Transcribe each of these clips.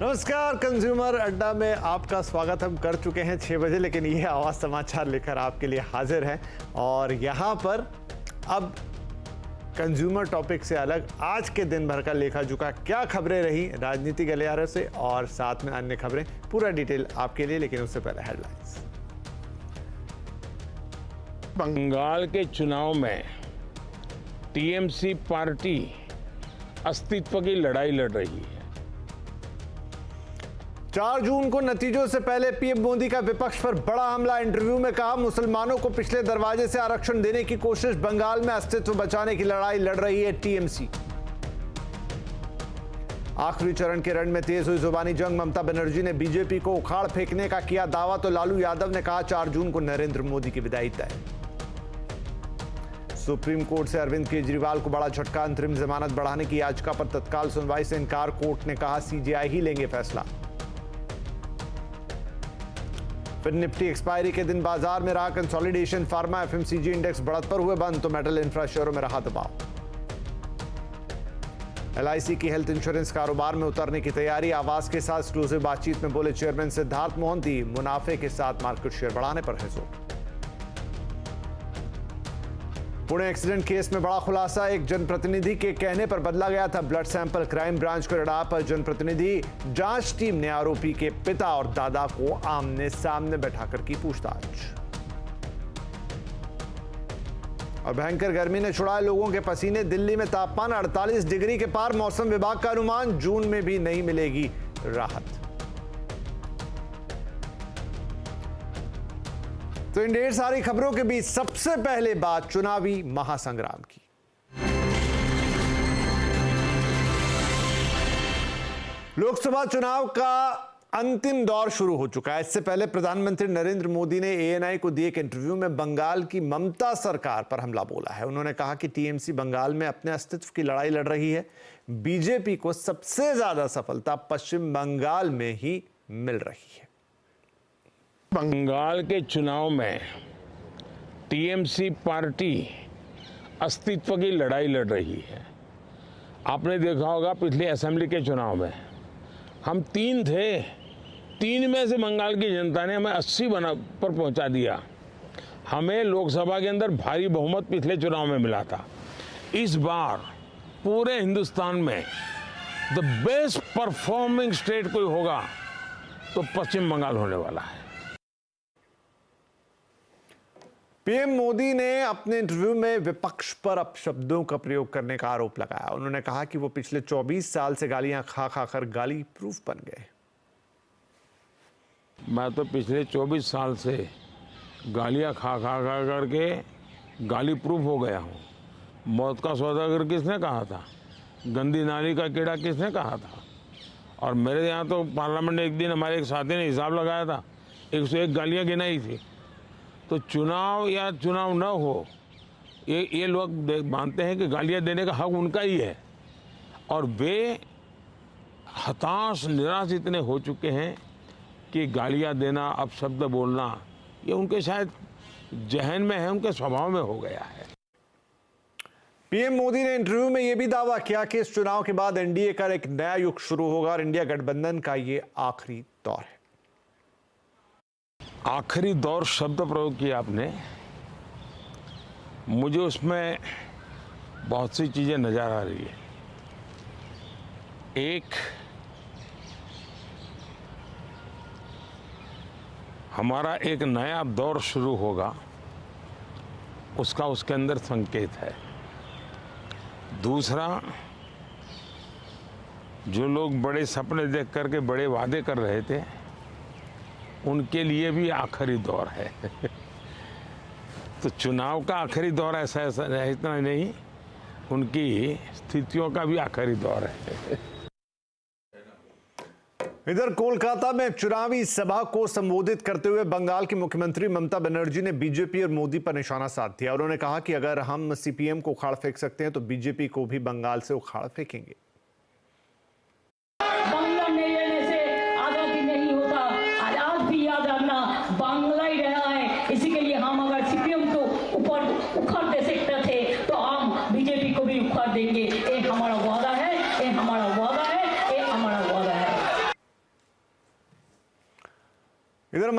नमस्कार, कंज्यूमर अड्डा में आपका स्वागत हम कर चुके हैं 6 बजे, लेकिन ये आवाज़ समाचार लेकर आपके लिए हाजिर है। और यहाँ पर अब कंज्यूमर टॉपिक से अलग आज के दिन भर का लेखा जोखा क्या खबरें रही राजनीति गलियारे से और साथ में अन्य खबरें, पूरा डिटेल आपके लिए। लेकिन उससे पहले हेडलाइंस। बंगाल के चुनाव में टीएमसी पार्टी अस्तित्व की लड़ाई लड़ रही है। 4 जून को नतीजों से पहले पीएम मोदी का विपक्ष पर बड़ा हमला। इंटरव्यू में कहा, मुसलमानों को पिछले दरवाजे से आरक्षण देने की कोशिश। बंगाल में अस्तित्व बचाने की लड़ाई लड़ रही है टीएमसी। आखिरी चरण के रण में तेज हुई जुबानी जंग। ममता बनर्जी ने बीजेपी को उखाड़ फेंकने का किया दावा, तो लालू यादव ने कहा 4 जून को नरेंद्र मोदी की विदाई तय। सुप्रीम कोर्ट से अरविंद केजरीवाल को बड़ा झटका। अंतरिम जमानत बढ़ाने की याचिका पर तत्काल सुनवाई से इनकार। कोर्ट ने कहा सीजेआई ही लेंगे फैसला। फिर निफ्टी एक्सपायरी के दिन बाजार में रहा कंसोलिडेशन। फार्मा एफएमसीजी इंडेक्स बढ़त पर हुए बंद, तो मेटल इंफ्रा शेयरों में रहा दबाव। एलआईसी की हेल्थ इंश्योरेंस कारोबार में उतरने की तैयारी। आवास के साथ एक्सक्लूसिव बातचीत में बोले चेयरमैन सिद्धार्थ मोहंती, मुनाफे के साथ मार्केट शेयर बढ़ाने पर है जोर। पुणे एक्सीडेंट केस में बड़ा खुलासा। एक जनप्रतिनिधि के कहने पर बदला गया था ब्लड सैंपल। क्राइम ब्रांच के रडार पर जनप्रतिनिधि जांच टीम ने आरोपी के पिता और दादा को आमने सामने बैठाकर की पूछताछ। और भयंकर गर्मी ने छुड़ाए लोगों के पसीने। दिल्ली में तापमान 48 डिग्री के पार। मौसम विभाग का अनुमान, जून में भी नहीं मिलेगी राहत। तो इन ढेर सारी खबरों के बीच सबसे पहले बात चुनावी महासंग्राम की। लोकसभा चुनाव का अंतिम दौर शुरू हो चुका है। इससे पहले प्रधानमंत्री नरेंद्र मोदी ने एएनआई को दिए एक इंटरव्यू में बंगाल की ममता सरकार पर हमला बोला है। उन्होंने कहा कि टीएमसी बंगाल में अपने अस्तित्व की लड़ाई लड़ रही है। बीजेपी को सबसे ज्यादा सफलता पश्चिम बंगाल में ही मिल रही है। बंगाल के चुनाव में टीएमसी पार्टी अस्तित्व की लड़ाई लड़ रही है। आपने देखा होगा पिछले असेंबली के चुनाव में हम 3 थे, 3 में से बंगाल की जनता ने हमें 80 पर पहुंचा दिया। हमें लोकसभा के अंदर भारी बहुमत पिछले चुनाव में मिला था। इस बार पूरे हिंदुस्तान में द बेस्ट परफॉर्मिंग स्टेट कोई होगा तो पश्चिम बंगाल होने वाला है। पीएम मोदी ने अपने इंटरव्यू में विपक्ष पर अपशब्दों का प्रयोग करने का आरोप लगाया। उन्होंने कहा कि वो पिछले 24 साल से गालियां खा खाकर गाली प्रूफ बन गए। मैं तो पिछले 24 साल से गालियां खा करके गाली प्रूफ हो गया हूँ। मौत का सौदागर किसने कहा था? गंदी नाली का कीड़ा किसने कहा था? और मेरे यहाँ तो पार्लियामेंट में एक दिन हमारे एक साथी ने हिसाब लगाया था, 101 गालियाँ गिनाई थी। तो चुनाव या चुनाव न हो, ये लोग मानते हैं कि गालियां देने का हक उनका ही है। और वे हताश निराश इतने हो चुके हैं कि गालियां देना, अपशब्द बोलना, ये उनके शायद जहन में है, उनके स्वभाव में हो गया है। पीएम मोदी ने इंटरव्यू में यह भी दावा किया कि इस चुनाव के बाद एनडीए का एक नया युग शुरू होगा और इंडिया गठबंधन का ये आखिरी दौर है। आखिरी दौर शब्द प्रयोग किया आपने, मुझे उसमें बहुत सी चीजें नजर आ रही है। एक, हमारा एक नया दौर शुरू होगा, उसका उसके अंदर संकेत है। दूसरा, जो लोग बड़े सपने देख करके बड़े वादे कर रहे थे, उनके लिए भी आखिरी दौर है। तो चुनाव का आखिरी दौर ऐसा इतना नहीं, उनकी स्थितियों का भी आखिरी दौर है। इधर कोलकाता में चुनावी सभा को संबोधित करते हुए बंगाल की मुख्यमंत्री ममता बनर्जी ने बीजेपी और मोदी पर निशाना साध दिया। उन्होंने कहा कि अगर हम सीपीएम को उखाड़ फेंक सकते हैं तो बीजेपी को भी बंगाल से उखाड़ फेंकेंगे।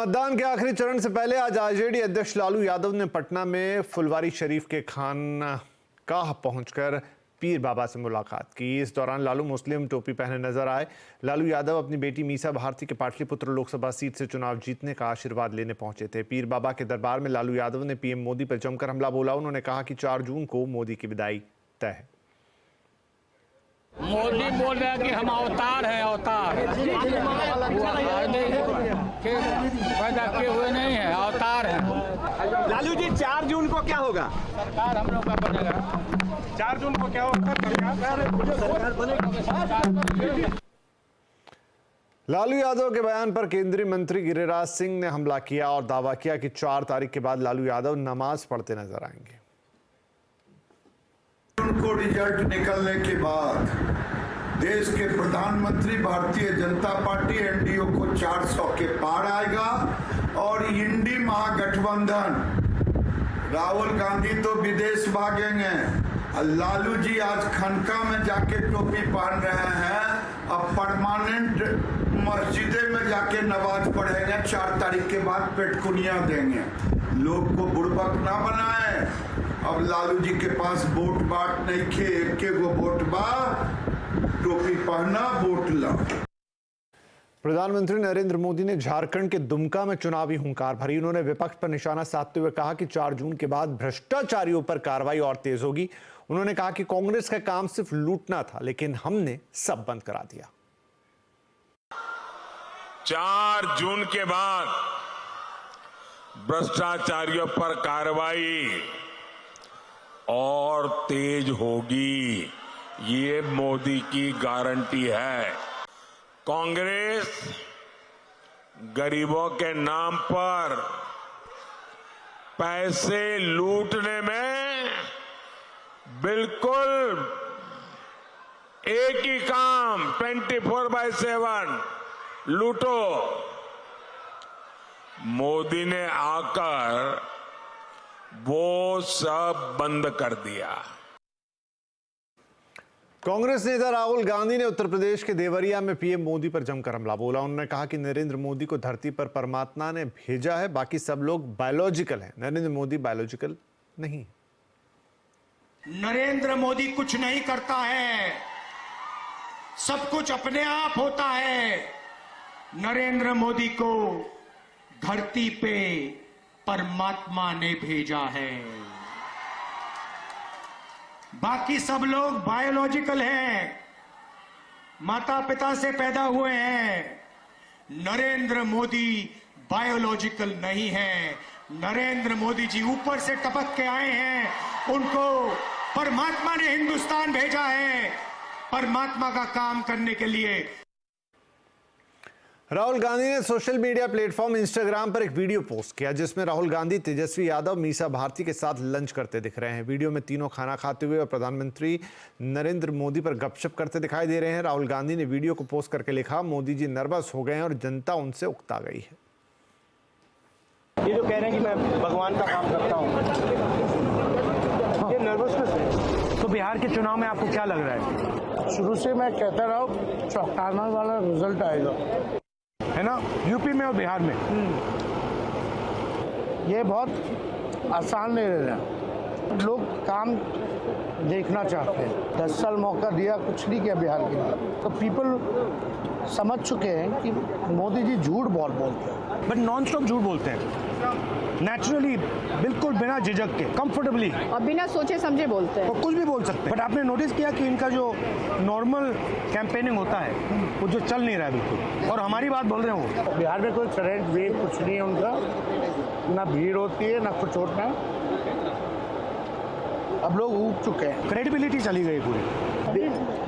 मतदान के आखिरी चरण से पहले आज आरजेडी अध्यक्ष लालू यादव ने पटना में फुलवारी शरीफ के खानकाह पहुंचकर पीर बाबा से मुलाकात की। इस दौरान लालू मुस्लिम टोपी पहने नजर आए। लालू यादव अपनी बेटी मीसा भारती के पाटलिपुत्र लोकसभा सीट से चुनाव जीतने का आशीर्वाद लेने पहुंचे थे। पीर बाबा के दरबार में लालू यादव ने पीएम मोदी पर जमकर हमला बोला। उन्होंने कहा कि 4 जून को मोदी की विदाई तय है। मोदी बोल रहे हैं कि हम अवतार हैं, अवतार पैदा किए हुए नहीं है, अवतार हैं। लालू जी 4 जून को क्या होगा? सरकार हम लोग का बनेगा। 4 जून को क्या होगा? लालू यादव के बयान पर केंद्रीय मंत्री गिरिराज सिंह ने हमला किया और दावा किया कि 4 तारीख के बाद लालू यादव नमाज पढ़ते नजर आएंगे। उनको रिजल्ट निकलने के बाद देश के प्रधानमंत्री भारतीय जनता पार्टी एनडीए को 400 के पार आएगा और इंडी महागठबंधन, राहुल गांधी तो विदेश भागेंगे, लालू जी आज खनका में जाके टोपी पहन रहे हैं, अब परमानेंट मस्जिदे में जाके नमाज पढ़ेंगे। 4 तारीख के बाद पेटकुनिया देंगे। लोग को बुड़बक ना बनाए। अब लालू जी के पास वोट बाट नहीं खे, एक गो वोट बा, टोपी पहना वोट ला। प्रधानमंत्री नरेंद्र मोदी ने झारखंड के दुमका में चुनावी हुंकार भरी। उन्होंने विपक्ष पर निशाना साधते हुए कहा कि 4 जून के बाद भ्रष्टाचारियों पर कार्रवाई और तेज होगी। उन्होंने कहा कि कांग्रेस का काम सिर्फ लूटना था, लेकिन हमने सब बंद करा दिया। 4 जून के बाद भ्रष्टाचारियों पर कार्रवाई और तेज होगी, ये मोदी की गारंटी है। कांग्रेस गरीबों के नाम पर पैसे लूटने में बिल्कुल एक ही काम 24/7 लूटो। मोदी ने आकर वो सब बंद कर दिया। कांग्रेस नेता राहुल गांधी ने उत्तर प्रदेश के देवरिया में पीएम मोदी पर जमकर हमला बोला। उन्होंने कहा कि नरेंद्र मोदी को धरती पर परमात्मा ने भेजा है, बाकी सब लोग बायोलॉजिकल हैं। नरेंद्र मोदी बायोलॉजिकल नहीं। नरेंद्र मोदी कुछ नहीं करता है, सब कुछ अपने आप होता है। नरेंद्र मोदी को धरती पे परमात्मा ने भेजा है, बाकी सब लोग बायोलॉजिकल हैं, माता पिता से पैदा हुए हैं। नरेंद्र मोदी बायोलॉजिकल नहीं है। नरेंद्र मोदी जी ऊपर से टपक के आए हैं। उनको परमात्मा ने हिंदुस्तान भेजा है परमात्मा का काम करने के लिए। राहुल गांधी ने सोशल मीडिया प्लेटफॉर्म इंस्टाग्राम पर एक वीडियो पोस्ट किया, जिसमें राहुल गांधी तेजस्वी यादव, मीसा भारती के साथ लंच करते दिख रहे हैं। वीडियो में तीनों खाना खाते हुए और प्रधानमंत्री नरेंद्र मोदी पर गपशप करते दिखाई दे रहे हैं। राहुल गांधी ने वीडियो को पोस्ट करके लिखा, मोदी जी नर्वस हो गए हैं और जनता उनसे उकता गई है। ये जो कह रहे हैं कि मैं भगवान का काम करता हूँ, ये नर्वसनेस है। तो बिहार के चुनाव में आपको क्या लग रहा है? शुरू से मैं कहता रहा हूँ चौंकाने वाला रिजल्ट आएगा, है ना, यूपी में और बिहार में। ये बहुत आसान नहीं रहा। लोग काम देखना चाहते हैं। 10 साल मौका दिया, कुछ नहीं किया बिहार के लिए। तो पीपल समझ चुके हैं कि मोदी जी झूठ बहुत बोलते हैं, बट नॉन स्टॉप झूठ बोलते हैं, नेचुरली, बिल्कुल बिना झिझक के, कंफर्टेबली और बिना सोचे समझे बोलते हैं। और कुछ भी बोल सकते हैं। बट आपने नोटिस किया कि इनका जो नॉर्मल कैंपेनिंग होता है वो जो चल नहीं रहा है बिल्कुल, और हमारी बात बोल रहे हैं वो। बिहार में कोई करंट वेव कुछ नहीं है उनका, ना भीड़ होती है ना कुछ होता है। अब लोग ऊब चुके हैं, क्रेडिबिलिटी चली गई पूरी।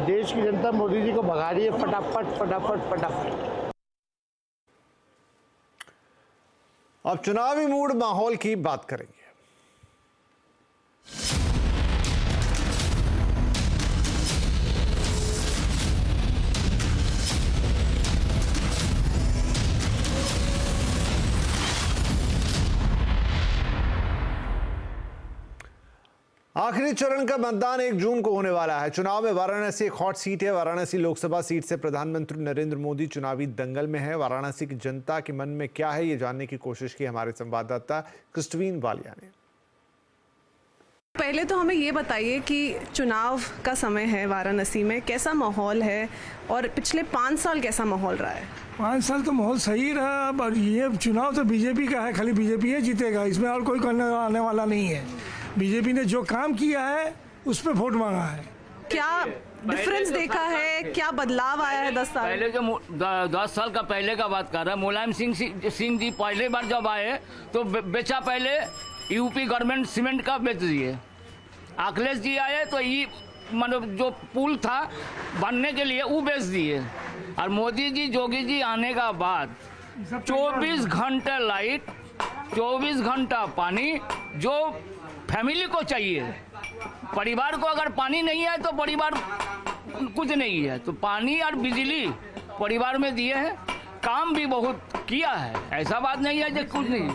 देश की जनता मोदी जी को भगा रही है फटाफट फटाफट फटाफट। अब चुनावी मूड माहौल की बात करेंगे। आखिरी चरण का मतदान 1 जून को होने वाला है। चुनाव में वाराणसी एक हॉट सीट है। वाराणसी लोकसभा सीट से प्रधानमंत्री नरेंद्र मोदी चुनावी दंगल में है। वाराणसी की जनता के मन में क्या है, ये जानने की कोशिश की हमारे संवाददाता क्रिस्टवीन वालिया ने। पहले तो हमें ये बताइए कि चुनाव का समय है, वाराणसी में कैसा माहौल है और पिछले 5 साल कैसा माहौल रहा है? 5 साल तो माहौल सही रहा, पर ये चुनाव तो बीजेपी का है, खाली बीजेपी ही जीतेगा, इसमें और कोई करने आने वाला नहीं है। बीजेपी ने जो काम किया है उस पर वोट मांगा है। क्या डिफरेंस देखा है, क्या बदलाव आया है 10 साल? पहले जो 10 साल का पहले का बात कर रहा है, मुलायम सिंह जी पहले बार जब आए तो बेचा पहले यूपी गवर्नमेंट सीमेंट का बेच दिए। अखिलेश जी आए तो ये मतलब जो पुल था बनने के लिए वो बेच दिए। और मोदी जी जोगी जी आने का बाद 24 घंटे लाइट, 24 घंटा पानी, जो फैमिली को चाहिए। परिवार को अगर पानी नहीं है तो परिवार कुछ नहीं है। तो पानी और बिजली परिवार में दिए हैं। काम भी बहुत किया है, ऐसा बात नहीं है जो कुछ नहीं,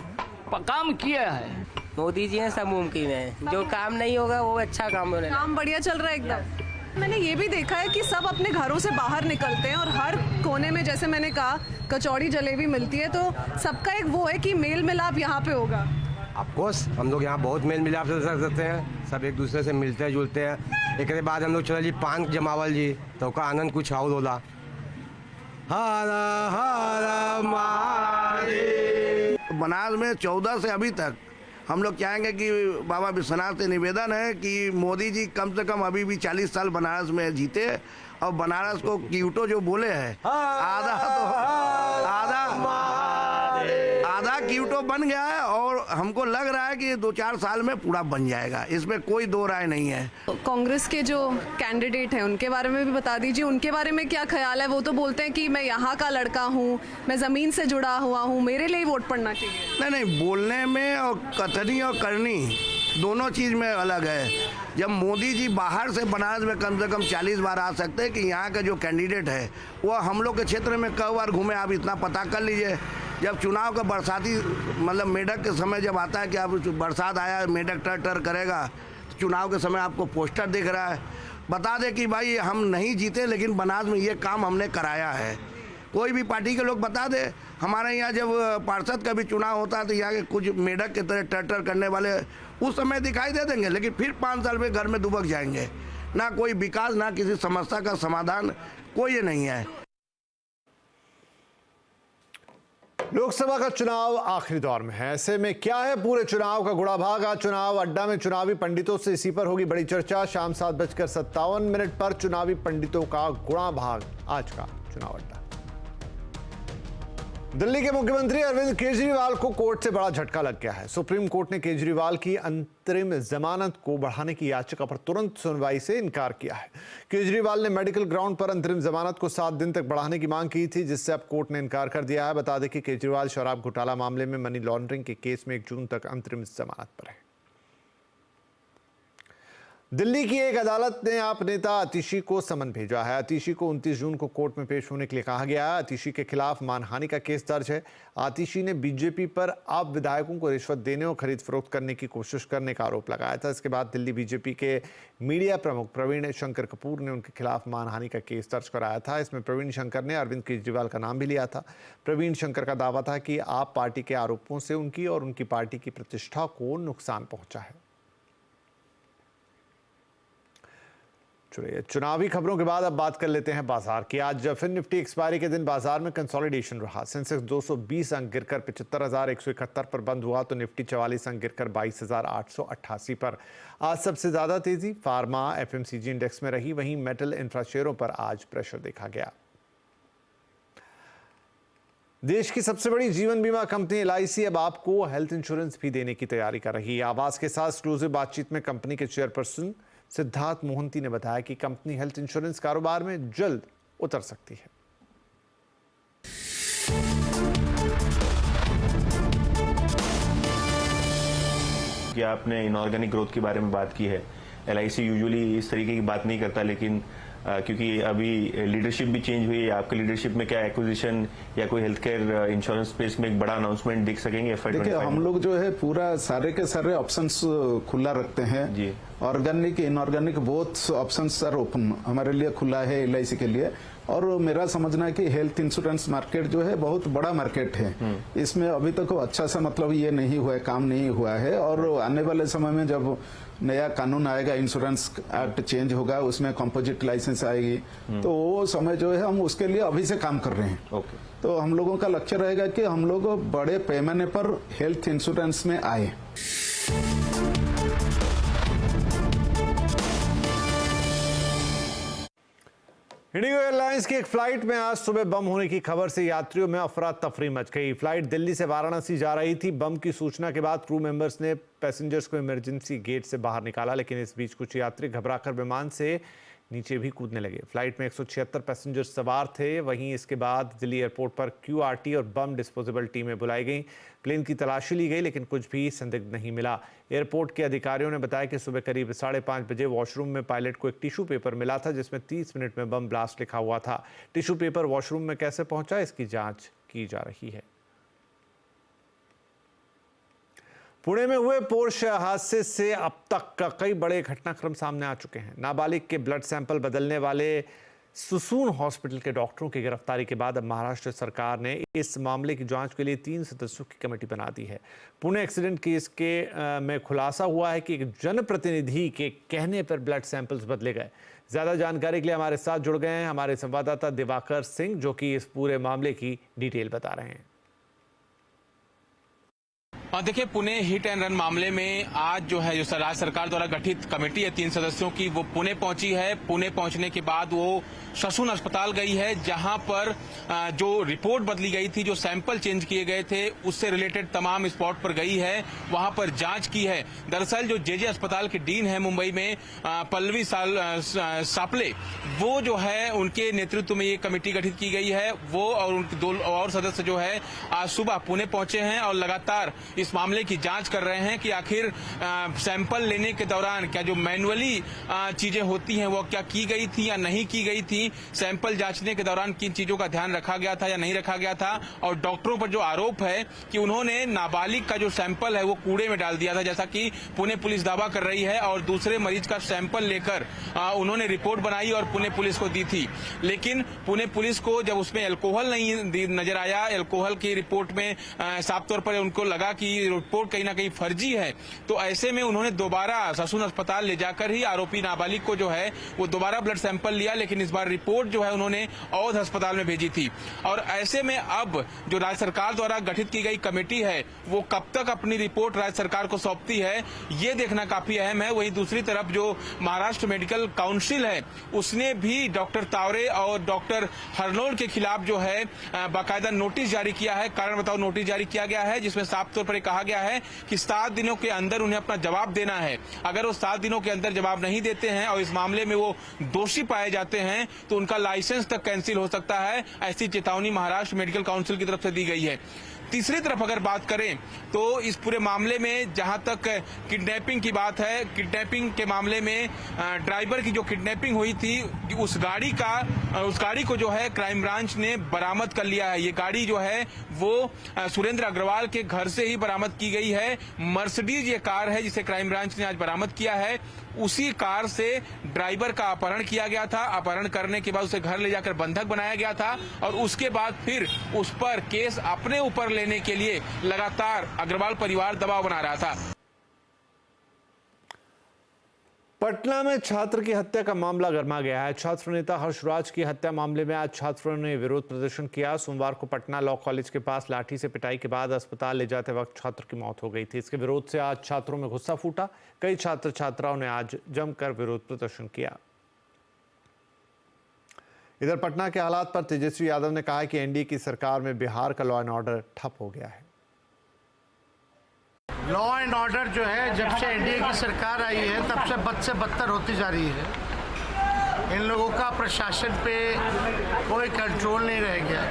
काम किया है। मोदी जी हैं, सब मुमकिन है। जो काम नहीं होगा वो अच्छा काम हो रहा है। काम बढ़िया चल रहा है एकदम। मैंने ये भी देखा है कि सब अपने घरों से बाहर निकलते हैं और हर कोने में, जैसे मैंने कहा, कचौड़ी जलेबी मिलती है। तो सबका एक वो है कि मेल मिलाप यहाँ पे होगा। ऑफकोर्स हम लोग यहाँ बहुत मेल मिलाप से सकते हैं, सब एक दूसरे से मिलते जुलते हैं। एक बाद हम लोग चले जी पान जमावल जी, तो का आनंद कुछ और होला। हारा हारा मारे। बनारस में 14 से अभी तक हम लोग चाहेंगे कि बाबा विश्वनाथ से निवेदन है कि मोदी जी कम से कम अभी भी 40 साल बनारस में जीते और बनारस को क्यूटो जो बोले हैं आधा क्यूटो बन गया है और हमको लग रहा है कि 2-4 साल में पूरा बन जाएगा। इसमें कोई दो राय नहीं है। कांग्रेस के जो कैंडिडेट हैं उनके बारे में भी बता दीजिए, उनके बारे में क्या ख्याल है? वो तो बोलते हैं कि मैं यहाँ का लड़का हूँ, मैं ज़मीन से जुड़ा हुआ हूँ, मेरे लिए वोट पड़ना चाहिए। नहीं, बोलने में और कथनी और करनी दोनों चीज़ में अलग है। जब मोदी जी बाहर से बनारस में कम से कम 40 बार आ सकते हैं कि यहाँ का जो कैंडिडेट है वो हम लोग के क्षेत्र में कई बार घूमे, आप इतना पता कर लीजिए। जब चुनाव का बरसाती मतलब मेढक के समय जब आता है कि अब बरसात आया, मेढक टर टर करेगा, तो चुनाव के समय आपको पोस्टर दिख रहा है। बता दें कि भाई हम नहीं जीते लेकिन बनारस में ये काम हमने कराया है। कोई भी पार्टी के लोग बता दे, हमारे यहाँ जब पार्षद का भी चुनाव होता है तो यहाँ के कुछ मेढक की तरह टर टर करने वाले उस समय दिखाई दे देंगे, लेकिन फिर 5 साल में घर में दुबक जाएंगे। ना कोई विकास, ना किसी समस्या का समाधान, कोई ये नहीं है। लोकसभा का चुनाव आखिरी दौर में है। ऐसे में क्या है पूरे चुनाव का गुड़ा भाग? आज चुनाव अड्डा में चुनावी पंडितों से इसी पर होगी बड़ी चर्चा। शाम 7:57 पर चुनावी पंडितों का गुड़ा भाग, आज का चुनाव अड्डा। दिल्ली के मुख्यमंत्री अरविंद केजरीवाल को कोर्ट से बड़ा झटका लग गया है। सुप्रीम कोर्ट ने केजरीवाल की अंतरिम जमानत को बढ़ाने की याचिका पर तुरंत सुनवाई से इनकार किया है। केजरीवाल ने मेडिकल ग्राउंड पर अंतरिम जमानत को 7 दिन तक बढ़ाने की मांग की थी, जिससे अब कोर्ट ने इनकार कर दिया है। बता दें कि केजरीवाल शराब घोटाला मामले में मनी लॉन्ड्रिंग के केस में 1 जून तक अंतरिम जमानत पर है। दिल्ली की एक अदालत ने आप नेता आतिशी को समन भेजा है। आतिशी को 29 जून को कोर्ट में पेश होने के लिए कहा गया है। आतिशी के खिलाफ मानहानि का केस दर्ज है। आतिशी ने बीजेपी पर आप विधायकों को रिश्वत देने और खरीद फरोख्त करने की कोशिश करने का आरोप लगाया था। इसके बाद दिल्ली बीजेपी के मीडिया प्रमुख प्रवीण शंकर कपूर ने उनके खिलाफ मानहानि का केस दर्ज कराया था। इसमें प्रवीण शंकर ने अरविंद केजरीवाल का नाम भी लिया था। प्रवीण शंकर का दावा था कि आप पार्टी के आरोपों से उनकी और उनकी पार्टी की प्रतिष्ठा को नुकसान पहुंचा है। चलिए, चुनावी खबरों के बाद अब बात कर लेते हैं बाजार की। आज फिर निफ्टी एक्सपायरी के दिन बाजार में कंसोलिडेशन रहा। सेंसेक्स 220 अंक गिरकर 75,171 पर बंद हुआ तो निफ्टी 44 अंक गिरकर 22,888 पर। आज सबसे ज्यादा तेजी फार्मा एफएमसीजी इंडेक्स में रही, वहीं मेटल इंफ्रा शेयरों पर आज प्रेशर देखा गया। देश की सबसे बड़ी जीवन बीमा कंपनी LIC अब आपको हेल्थ इंश्योरेंस भी देने की तैयारी कर रही है। आवाज के साथ एक्सक्लूसिव बातचीत में कंपनी के चेयरपर्सन सिद्धार्थ मोहंती ने बताया कि कंपनी हेल्थ इंश्योरेंस कारोबार में जल्द उतर सकती है। कि आपने इनऑर्गेनिक ग्रोथ के बारे में बात की है। LIC यूजुअली इस तरीके की बात नहीं करता, लेकिन क्योंकि अभी लीडरशिप भी चेंज हुई है, आपके लीडरशिप में क्या एक्विजिशन या कोई हेल्थ केयर इंश्योरेंस स्पेस में एक बड़ा अनाउंसमेंट दिख सकेंगे? देखिए, हम लोग जो है पूरा सारे के सारे ऑप्शंस खुला रखते हैं जी। Organic inorganic both options are open, हमारे लिए खुला है LIC के लिए। और मेरा समझना है कि हेल्थ इंश्योरेंस मार्केट जो है बहुत बड़ा मार्केट है, इसमें अभी तक अच्छा सा मतलब ये नहीं हुआ है, काम नहीं हुआ है। और आने वाले समय में जब नया कानून आएगा, इंश्योरेंस एक्ट चेंज होगा, उसमें कंपोजिट लाइसेंस आएगी, तो वो समय जो है हम उसके लिए अभी से काम कर रहे हैं। तो हम लोगों का लक्ष्य रहेगा कि हम लोग बड़े पैमाने पर हेल्थ इंश्योरेंस में आए। इंडिगो एयरलाइंस की एक फ्लाइट में आज सुबह बम होने की खबर से यात्रियों में अफरा तफरी मच गई। फ्लाइट दिल्ली से वाराणसी जा रही थी। बम की सूचना के बाद क्रू मेंबर्स ने पैसेंजर्स को इमरजेंसी गेट से बाहर निकाला, लेकिन इस बीच कुछ यात्री घबराकर विमान से नीचे भी कूदने लगे। फ्लाइट में 176 पैसेंजर सवार थे। वहीं इसके बाद दिल्ली एयरपोर्ट पर QRT और बम डिस्पोजेबल टीमें बुलाई गईं। प्लेन की तलाशी ली गई, लेकिन कुछ भी संदिग्ध नहीं मिला। एयरपोर्ट के अधिकारियों ने बताया कि सुबह करीब 5:30 बजे वॉशरूम में पायलट को एक टिश्यू पेपर मिला था, जिसमें 30 मिनट में बम ब्लास्ट लिखा हुआ था। टिश्यू पेपर वॉशरूम में कैसे पहुंचा, इसकी जांच की जा रही है। पुणे में हुए पोर्श हादसे से अब तक कई बड़े घटनाक्रम सामने आ चुके हैं। नाबालिग के ब्लड सैंपल बदलने वाले सुसून हॉस्पिटल के डॉक्टरों की गिरफ्तारी के बाद अब महाराष्ट्र सरकार ने इस मामले की जांच के लिए 3 सदस्यों की कमेटी बना दी है। पुणे एक्सीडेंट केस के में खुलासा हुआ है कि एक जनप्रतिनिधि के कहने पर ब्लड सैंपल्स बदले गए। ज्यादा जानकारी के लिए हमारे साथ जुड़ गए हैं हमारे संवाददाता दिवाकर सिंह, जो कि इस पूरे मामले की डिटेल बता रहे हैं। देखिए, पुणे हिट एंड रन मामले में आज जो है जो राज्य सरकार द्वारा गठित कमेटी है 3 सदस्यों की, वो पुणे पहुंची है। पुणे पहुंचने के बाद वो ससून अस्पताल गई है, जहां पर जो रिपोर्ट बदली गई थी, जो सैंपल चेंज किए गए थे, उससे रिलेटेड तमाम स्पॉट पर गई है, वहां पर जांच की है। दरअसल जो JJ अस्पताल के डीन है मुंबई में, पल्लवी सापले, वो जो है उनके नेतृत्व में ये कमेटी गठित की गई है। वो और उनके 2 और सदस्य जो है आज सुबह पुणे पहुंचे हैं और लगातार इस मामले की जांच कर रहे हैं कि आखिर सैंपल लेने के दौरान क्या जो मैनुअली चीजें होती हैं वो क्या की गई थी या नहीं की गई थी, सैंपल जांचने के दौरान किन चीजों का ध्यान रखा गया था या नहीं रखा गया था। और डॉक्टरों पर जो आरोप है कि उन्होंने नाबालिग का जो सैंपल है वो कूड़े में डाल दिया था, जैसा कि पुणे पुलिस दावा कर रही है, और दूसरे मरीज का सैंपल लेकर उन्होंने रिपोर्ट बनाई और पुणे पुलिस को दी थी। लेकिन पुणे पुलिस को जब उसमें अल्कोहल नहीं नजर आया, अल्कोहल की रिपोर्ट में साफ तौर पर उनको लगा कि रिपोर्ट कहीं ना कहीं फर्जी है, तो ऐसे में उन्होंने दोबारा ससून अस्पताल ले जाकर ही आरोपी नाबालिग को जो है वो दोबारा ब्लड सैंपल लिया, लेकिन इस बार रिपोर्ट जो है उन्होंने औध अस्पताल में भेजी थी। और ऐसे में अब जो राज्य सरकार द्वारा गठित की गई कमेटी है वो कब तक अपनी रिपोर्ट राज्य सरकार को सौंपती है, ये देखना काफी अहम है। वहीं दूसरी तरफ जो महाराष्ट्र मेडिकल काउंसिल है उसने भी डॉक्टर तावरे और डॉक्टर हरनोल के खिलाफ जो है बाकायदा नोटिस जारी किया है, कारण बताओ नोटिस जारी किया गया है, जिसमें साफ तौर पर कहा गया है कि 7 दिनों के अंदर उन्हें अपना जवाब देना है। अगर वो 7 दिनों के अंदर जवाब नहीं देते हैं और इस मामले में वो दोषी पाए जाते हैं तो उनका लाइसेंस तक कैंसिल हो सकता है, ऐसी चेतावनी महाराष्ट्र मेडिकल काउंसिल की तरफ से दी गई है। तीसरी तरफ अगर बात करें तो इस पूरे मामले में जहां तक किडनैपिंग की बात है, किडनैपिंग के मामले में ड्राइवर की जो किडनैपिंग हुई थी उस गाड़ी को जो है क्राइम ब्रांच ने बरामद कर लिया है। ये गाड़ी जो है वो सुरेंद्र अग्रवाल के घर से ही बरामद की गई है। मर्सिडीज ये कार है जिसे क्राइम ब्रांच ने आज बरामद किया है। उसी कार से ड्राइवर का अपहरण किया गया था। अपहरण करने के बाद उसे घर ले जाकर बंधक बनाया गया था और उसके बाद फिर उस पर केस अपने ऊपर लेने के लिए लगातार अग्रवाल परिवार दबाव बना रहा था। पटना में छात्र की हत्या का मामला गर्मा गया है। छात्र नेता हर्षराज की हत्या मामले में आज छात्रों ने विरोध प्रदर्शन किया। सोमवार को पटना लॉ कॉलेज के पास लाठी से पिटाई के बाद अस्पताल ले जाते वक्त छात्र की मौत हो गई थी। इसके विरोध से आज छात्रों में गुस्सा फूटा। कई छात्र छात्राओं ने आज जमकर विरोध प्रदर्शन किया। इधर पटना के हालात पर तेजस्वी यादव ने कहा कि एनडीए की सरकार में बिहार का लॉ एंड ऑर्डर ठप हो गया है। लॉ एंड ऑर्डर जो है जब से एनडीए की सरकार आई है तब से बदतर होती जा रही है। इन लोगों का प्रशासन पे कोई कंट्रोल नहीं रह गया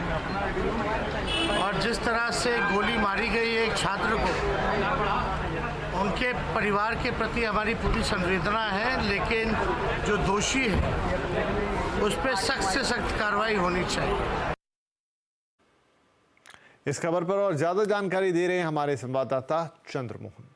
और जिस तरह से गोली मारी गई है एक छात्र को, उनके परिवार के प्रति हमारी पूरी संवेदना है, लेकिन जो दोषी है उस पर सख्त से सख्त कार्रवाई होनी चाहिए। इस खबर पर और ज्यादा जानकारी दे रहे हैं हमारे संवाददाता चंद्रमोहन।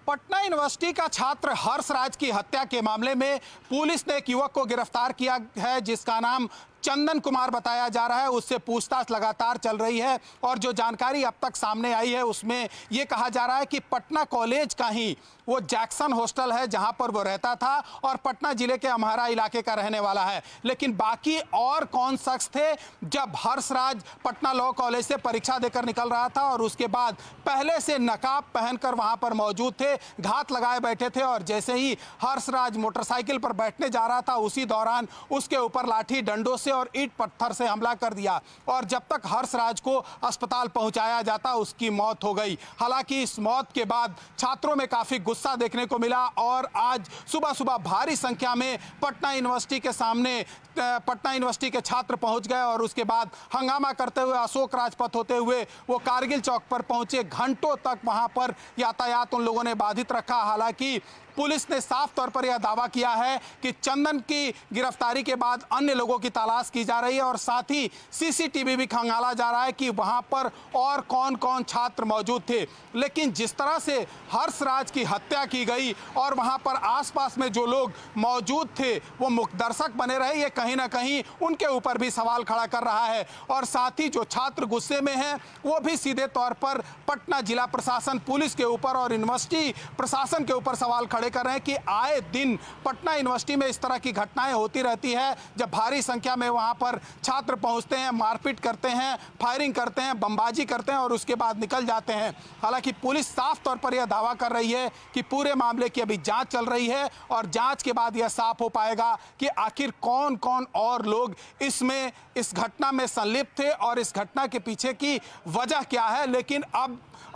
पटना यूनिवर्सिटी का छात्र हर्षराज की हत्या के मामले में पुलिस ने एक युवक को गिरफ्तार किया है जिसका नाम चंदन कुमार बताया जा रहा है। उससे पूछताछ लगातार चल रही है और जो जानकारी अब तक सामने आई है उसमें यह कहा जा रहा है कि पटना कॉलेज का ही वो जैक्सन हॉस्टल है जहां पर वो रहता था और पटना जिले के अम्हारा इलाके का रहने वाला है। लेकिन बाकी और कौन शख्स थे? जब हर्षराज पटना लॉ कॉलेज से परीक्षा देकर निकल रहा था और उसके बाद पहले से नकाब पहनकर वहां पर मौजूद थे, घात लगाए बैठे थे और जैसे ही हर्षराज मोटरसाइकिल पर बैठने जा रहा था उसी दौरान उसके ऊपर लाठी डंडों से और ईंट पत्थर से हमला कर दिया और जब तक हर्षराज को अस्पताल पहुंचाया जाता उसकी मौत हो गई। हालांकि इस मौत के बाद छात्रों में काफी गुस्सा देखने को मिला और आज सुबह सुबह भारी संख्या में पटना यूनिवर्सिटी के सामने पटना यूनिवर्सिटी के छात्र पहुंच गए और उसके बाद हंगामा करते हुए अशोक राजपथ होते हुए वो कारगिल चौक पर पहुंचे। घंटों तक वहां पर यातायात उन लोगों ने बाधित रखा। हालांकि पुलिस ने साफ तौर पर यह दावा किया है कि चंदन की गिरफ्तारी के बाद अन्य लोगों की तलाश की जा रही है और साथ ही सीसीटीवी भी खंगाला जा रहा है कि वहां पर और कौन कौन छात्र मौजूद थे। लेकिन जिस तरह से हर्षराज की हत्या की गई और वहां पर आसपास में जो लोग मौजूद थे वो मुख्य दर्शक बने रहे, ये कहीं ना कहीं उनके ऊपर भी सवाल खड़ा कर रहा है। और साथ ही जो छात्र गुस्से में हैं वो भी सीधे तौर पर पटना जिला प्रशासन, पुलिस के ऊपर और यूनिवर्सिटी प्रशासन के ऊपर सवाल खड़े कर रहे हैं कि आए दिन पटना यूनिवर्सिटी में इस तरह की घटनाएं होती रहती है जब भारी संख्या में वहां पर छात्र पहुंचते हैं, मारपीट करते हैं, फायरिंग करते हैं, बमबाजी करते हैं और उसके बाद निकल जाते हैं। हालांकि पुलिस साफ तौर पर यह दावा कर रही है कि पूरे मामले की अभी जांच चल रही है और जांच के बाद यह साफ हो पाएगा कि आखिर कौन कौन और लोग इसमें इस घटना में संलिप्त थे और इस घटना के पीछे की वजह क्या है। लेकिन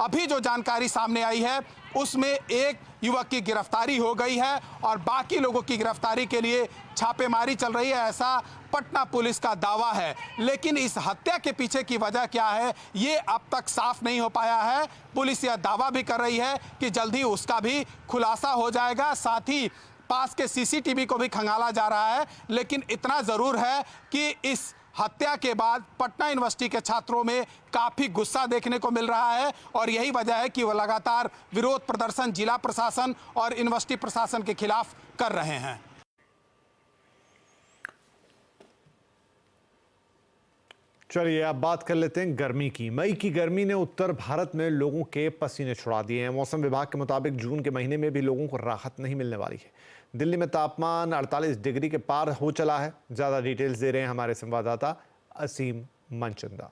अभी जो जानकारी सामने आई है उसमें एक युवक की गिरफ्तारी हो गई है और बाकी लोगों की गिरफ्तारी के लिए छापेमारी चल रही है, ऐसा पटना पुलिस का दावा है। लेकिन इस हत्या के पीछे की वजह क्या है ये अब तक साफ नहीं हो पाया है। पुलिस यह दावा भी कर रही है कि जल्द ही उसका भी खुलासा हो जाएगा। साथ ही पास के सीसीटीवी को भी खंगाला जा रहा है। लेकिन इतना जरूर है कि इस हत्या के बाद पटना यूनिवर्सिटी के छात्रों में काफी गुस्सा देखने को मिल रहा है और यही वजह है कि वो लगातार विरोध प्रदर्शन जिला प्रशासन और यूनिवर्सिटी प्रशासन के खिलाफ कर रहे हैं। चलिए अब बात कर लेते हैं गर्मी की। मई की गर्मी ने उत्तर भारत में लोगों के पसीने छुड़ा दिए हैं। मौसम विभाग के मुताबिक जून के महीने में भी लोगों को राहत नहीं मिलने वाली है। दिल्ली में तापमान 48 डिग्री के पार हो चला है। ज्यादा डिटेल्स दे रहे हैं हमारे संवाददाता असीम मनचंदा।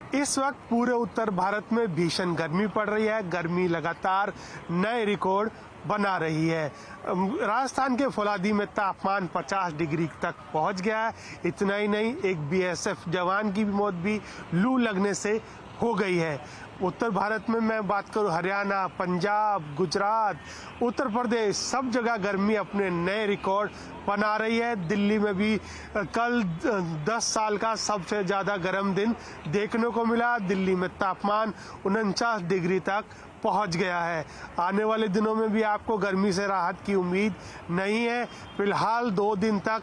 इस वक्त पूरे उत्तर भारत में भीषण गर्मी पड़ रही है। गर्मी लगातार नए रिकॉर्ड बना रही है। राजस्थान के फौलादी में तापमान 50 डिग्री तक पहुंच गया है। इतना ही नहीं, एक बीएसएफ जवान की मौत भी लू लगने से हो गई है। उत्तर भारत में मैं बात करूं, हरियाणा, पंजाब, गुजरात, उत्तर प्रदेश, सब जगह गर्मी अपने नए रिकॉर्ड बना रही है। दिल्ली में भी कल 10 साल का सबसे ज्यादा गर्म दिन देखने को मिला। दिल्ली में तापमान 49 डिग्री तक पहुंच गया है। आने वाले दिनों में भी आपको गर्मी से राहत की उम्मीद नहीं है। फिलहाल 2 दिन तक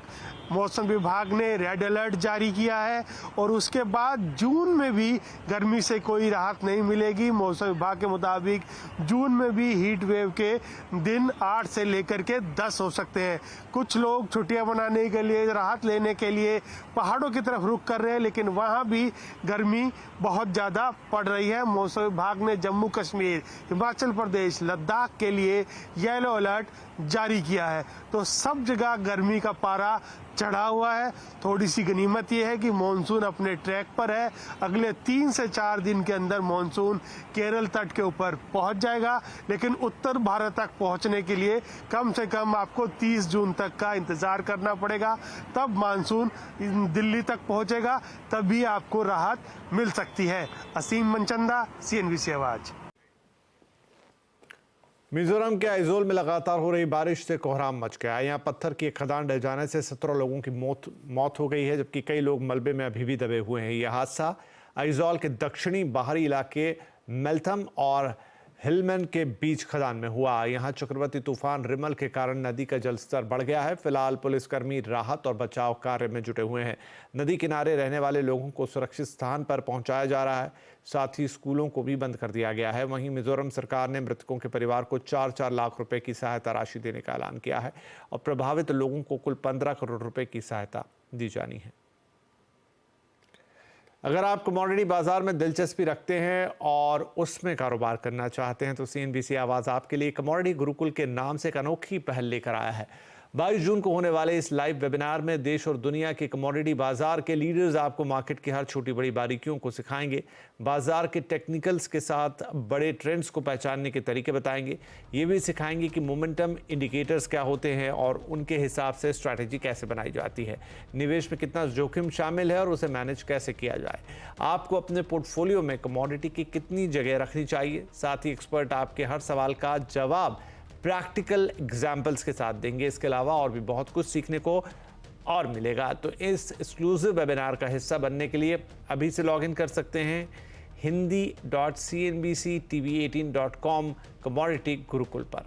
मौसम विभाग ने रेड अलर्ट जारी किया है और उसके बाद जून में भी गर्मी से कोई राहत नहीं मिलेगी। मौसम विभाग के मुताबिक जून में भी हीट वेव के दिन 8 से लेकर के 10 हो सकते हैं। कुछ लोग छुट्टियां मनाने के लिए, राहत लेने के लिए पहाड़ों की तरफ रुख कर रहे हैं, लेकिन वहां भी गर्मी बहुत ज्यादा पड़ रही है। मौसम विभाग ने जम्मू कश्मीर, हिमाचल प्रदेश, लद्दाख के लिए येलो अलर्ट जारी किया है। तो सब जगह गर्मी का पारा चढ़ा हुआ है। थोड़ी सी गनीमत यह है कि मानसून अपने ट्रैक पर है। अगले 3 से 4 दिन के अंदर मानसून केरल तट के ऊपर पहुंच जाएगा, लेकिन उत्तर भारत तक पहुंचने के लिए कम से कम आपको 30 जून तक का इंतजार करना पड़ेगा। तब मानसून दिल्ली तक पहुंचेगा, तभी आपको राहत मिल सकती है। असीम मनचंदा, CNBC आवाज। मिजोरम के आइजोल में लगातार हो रही बारिश से कोहराम मच गया। यहाँ पत्थर की एक खदान ढह जाने से 17 लोगों की मौत हो गई है, जबकि कई लोग मलबे में अभी भी दबे हुए हैं। यह हादसा आइजोल के दक्षिणी बाहरी इलाके मेल्थम और हिलमैन के बीच खदान में हुआ। यहां चक्रवाती तूफान रिमल के कारण नदी का जलस्तर बढ़ गया है। फिलहाल पुलिसकर्मी राहत और बचाव कार्य में जुटे हुए हैं। नदी किनारे रहने वाले लोगों को सुरक्षित स्थान पर पहुंचाया जा रहा है। साथ ही स्कूलों को भी बंद कर दिया गया है। वहीं मिजोरम सरकार ने मृतकों के परिवार को 4-4 लाख रुपए की सहायता राशि देने का ऐलान किया है और प्रभावित लोगों को कुल 15 करोड़ रुपए की सहायता दी जानी है। अगर आप कमोडिटी बाजार में दिलचस्पी रखते हैं और उसमें कारोबार करना चाहते हैं तो CNBC आवाज़ आपके लिए कमोडिटी गुरुकुल के नाम से एक अनोखी पहल लेकर आया है। 22 जून को होने वाले इस लाइव वेबिनार में देश और दुनिया के कमोडिटी बाजार के लीडर्स आपको मार्केट की हर छोटी बड़ी बारीकियों को सिखाएंगे। बाजार के टेक्निकल्स के साथ बड़े ट्रेंड्स को पहचानने के तरीके बताएंगे। ये भी सिखाएंगे कि मोमेंटम इंडिकेटर्स क्या होते हैं और उनके हिसाब से स्ट्रैटेजी कैसे बनाई जाती है, निवेश में कितना जोखिम शामिल है और उसे मैनेज कैसे किया जाए, आपको अपने पोर्टफोलियो में कमोडिटी की कितनी जगह रखनी चाहिए। साथ ही एक्सपर्ट आपके हर सवाल का जवाब प्रैक्टिकल एग्जाम्पल्स के साथ देंगे। इसके अलावा और भी बहुत कुछ सीखने को और मिलेगा। तो इस एक्सक्लूसिव वेबिनार का हिस्सा बनने के लिए अभी से लॉगिन कर सकते हैं hindi.cnbctv18.com कमोडिटी गुरुकुल पर।